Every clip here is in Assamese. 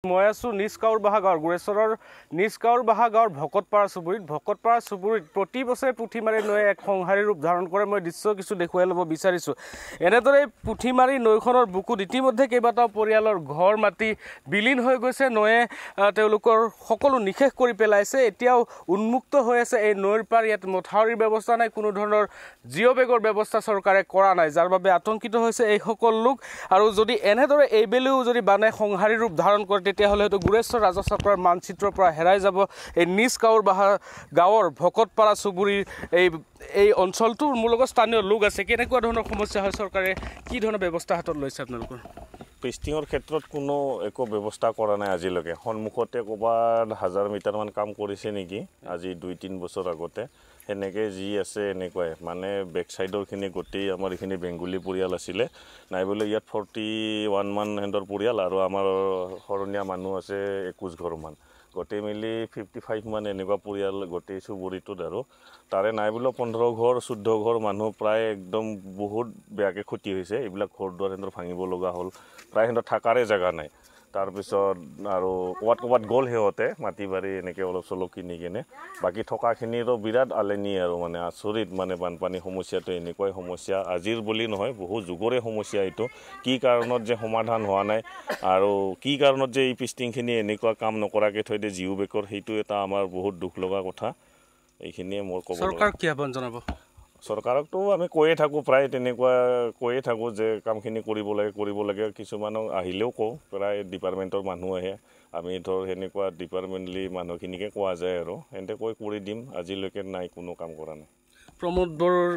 মই আছো নিজ কাউৰবাহা গাঁৱৰ গুৰেশ্বৰৰ নিজ কাউৰবাহা গাঁৱৰ ভকতপাৰা চুবুৰীত প্ৰতি বছৰে পুঠিমাৰী নৈ এক সংহাৰী ৰূপ ধাৰণ কৰে। মই দৃশ্য কিছু দেখুৱাই ল'ব বিচাৰিছোঁ। এনেদৰে পুঠিমাৰী নৈখনৰ বুকুত ইতিমধ্যে কেইবাটাও পৰিয়ালৰ ঘৰ মাটি বিলীন হৈ গৈছে। নৈয়ে তেওঁলোকৰ সকলো নিশেষ কৰি পেলাইছে। এতিয়াও উন্মুক্ত হৈ আছে এই নৈৰ পাৰ। ইয়াত মথাউৰিৰ ব্যৱস্থা নাই, কোনো ধৰণৰ জিঅ' বেগৰ ব্যৱস্থা চৰকাৰে কৰা নাই, যাৰ বাবে আতংকিত হৈছে এইসকল লোক। আৰু যদি এনেদৰে এইবেলিও যদি বানে সংহাৰী ৰূপ ধাৰণ কৰে তেতিয়াহ'লে হয়তো গুৰেশ্বৰ ৰাজচক্ৰৰ মানচিত্ৰৰ পৰা হেৰাই যাব এই নিজ কাউৰবাহা গাঁৱৰ ভকতপাৰা চুবুৰীৰ এই অঞ্চলটোৰ। মোৰ লগত স্থানীয় লোক আছে। কেনেকুৱা ধৰণৰ সমস্যা হয়, চৰকাৰে কি ধৰণৰ ব্যৱস্থা হাতত লৈছে আপোনালোকৰ? পেষ্টিঙৰ ক্ষেত্ৰত কোনো একো ব্যৱস্থা কৰা নাই আজিলৈকে। সন্মুখতে ক'ৰবাত 1000 মিটাৰমান কাম কৰিছে নেকি আজি 2-3 বছৰ আগতে। সেনেকৈ যি আছে এনেকুৱাই, মানে বেক চাইডৰখিনি গোটেই আমাৰ এইখিনি বেংগলী পৰিয়াল আছিলে, নাই বোলে ইয়াত 41 মান সিহঁতৰ পৰিয়াল আৰু আমাৰ শৰণীয়া মানুহ আছে 21 ঘৰমান, গোটেই মিলি 55 মান এনেকুৱা পৰিয়াল গোটেই চুবুৰীটোত। আৰু তাৰে নাই বোলে 15 ঘৰ 14 ঘৰ মানুহ প্ৰায় একদম বহুত বেয়াকৈ ক্ষতি হৈছে। এইবিলাক ঘৰ দুৱাৰ সিহঁতৰ ভাঙিব লগা হ'ল, প্ৰায় সিহঁতৰ থকাৰে জেগা নাই। তাৰপিছত আৰু ক'ৰবাত গ'ল সিহঁতে মাটি বাৰী এনেকৈ অলপ চলপ কিনি কিনে, বাকী থকাখিনিৰো বিৰাট আলেনি আৰু মানে আচৰিত। মানে বানপানী সমস্যাটো এনেকুৱাই সমস্যা, আজিৰ বুলি নহয় বহু যুগৰে সমস্যা এইটো। কি কাৰণত যে সমাধান হোৱা নাই আৰু কি কাৰণত যে এই পেষ্টিংখিনি এনেকুৱা কাম নকৰাকৈ থৈ দিয়ে জিঅ' বেগৰ, সেইটো এটা আমাৰ বহুত দুখ লগা কথা। এইখিনিয়ে মোৰ ক'ব। চৰকাৰক কি আহ্বান জনাব? চৰকাৰকতো আমি কৈয়ে থাকোঁ, প্ৰায় তেনেকুৱা কৈয়ে থাকোঁ যে কামখিনি কৰিব লাগে। কিছুমানক আহিলেও কওঁ, প্ৰায় ডিপাৰ্টমেণ্টৰ মানুহ আহে, আমি ধৰ সেনেকুৱা ডিপাৰ্টমেণ্টলি মানুহখিনিকে কোৱা যায় আৰু সেনেকৈ কৰি দিম। আজিলৈকে নাই, কোনো কাম কৰা নাই। প্ৰমোদ বড়োৰ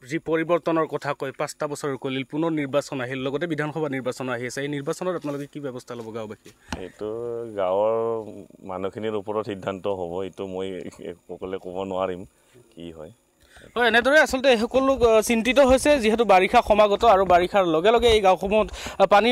যি পৰিৱৰ্তনৰ কথা কয়, 5টা বছৰ কৰিল, পুনৰ নিৰ্বাচন আহিল, লগতে বিধানসভা নিৰ্বাচন আহি আছে। এই নিৰ্বাচনত আপোনালোকে কি ব্যৱস্থা ল'ব গাঁওবাসী? এইটো গাঁৱৰ মানুহখিনিৰ ওপৰত সিদ্ধান্ত হ'ব, এইটো মই সকলোৱে ক'ব নোৱাৰিম কি হয়। হয়, এনেদৰে আচলতে সকলো চিন্তিত হৈছে, যিহেতু বাৰিষা সমাগত আৰু বাৰিষাৰ লগে লগে এই গাঁওসমূহত পানী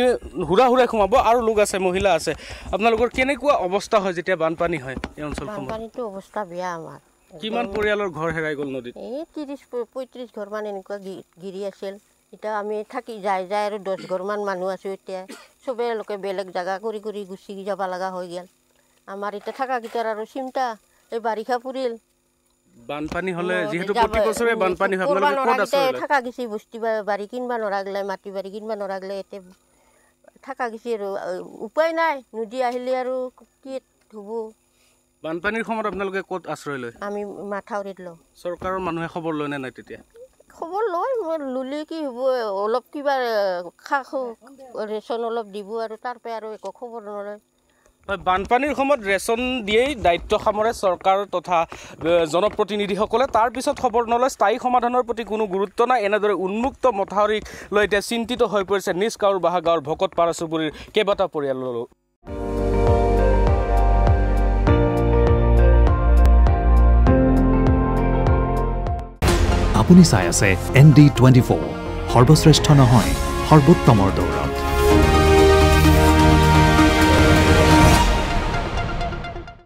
হুৰাই সোমাব আৰু লোক আছে, মহিলা আছে। আপোনালোকৰ কেনেকুৱা অৱস্থা হয় যেতিয়া বানপানী হয় এই অঞ্চলসমূহত? বানপানীটো অৱস্থা বেয়া আমাৰ। কিমান পৰিয়ালৰ ঘৰ হেৰাই গ'ল নদীত? এই 30-35 ঘৰমান এনেকুৱা গিৰি আছিল। এতিয়া আমি থাকি যাই আৰু 10 ঘৰমান মানুহ আছোঁ। এতিয়া চবেই লোকে বেলেগ জেগা কৰি গুচি যাব লগা হৈ গ'ল। আমাৰ এতিয়া থাকাকেইটাৰ আৰু চিন্তা, এই বাৰিষা পৰিল বানপানী হ'লে, যিহেতু প্ৰতি বছৰে বানপানী হয়, আপোনালোকে ক'ত আছে? থাকা গেছি বস্তি বাৰী কিনবা নৰাগলে, মাটি বাৰী কিনবা নৰাগলে, এতিয়া থাকা গেছি আৰু উপায় নাই। নদী আহিলে আৰু কি হ'ব। বানপানীৰ সময়ত আপোনালোকে ক'ত আশ্ৰয় লয়? আমি মাথাউৰিত লওঁ। চৰকাৰৰ মানুহে খবৰ লয় নে নাই তেতিয়া? খবৰ লয়, ল'লে কি হ'ব, অলপ কিবা ৰেচন অলপ দিব আৰু তাৰ পৰা আৰু একো খবৰ নলয়। হয়, বানপানীৰ সময়ত ৰেচন দিয়েই দায়িত্ব সামৰে চৰকাৰ তথা জনপ্ৰতিনিধিসকলে, তাৰপিছত খবৰ নলয়। স্থায়ী সমাধানৰ প্ৰতি কোনো গুৰুত্ব নাই। এনেদৰে উন্মুক্ত মথাউৰিক লৈ এতিয়া চিন্তিত হৈ পৰিছে নিজ কাউৰবাহা গাঁৱৰ ভকতপাৰা চুবুৰীৰ কেইবাটাও পৰিয়ালৰো। আপুনি চাই আছে ND24, সৰ্বশ্ৰেষ্ঠ নহয়, সৰ্বোত্তমৰ দৌৰ।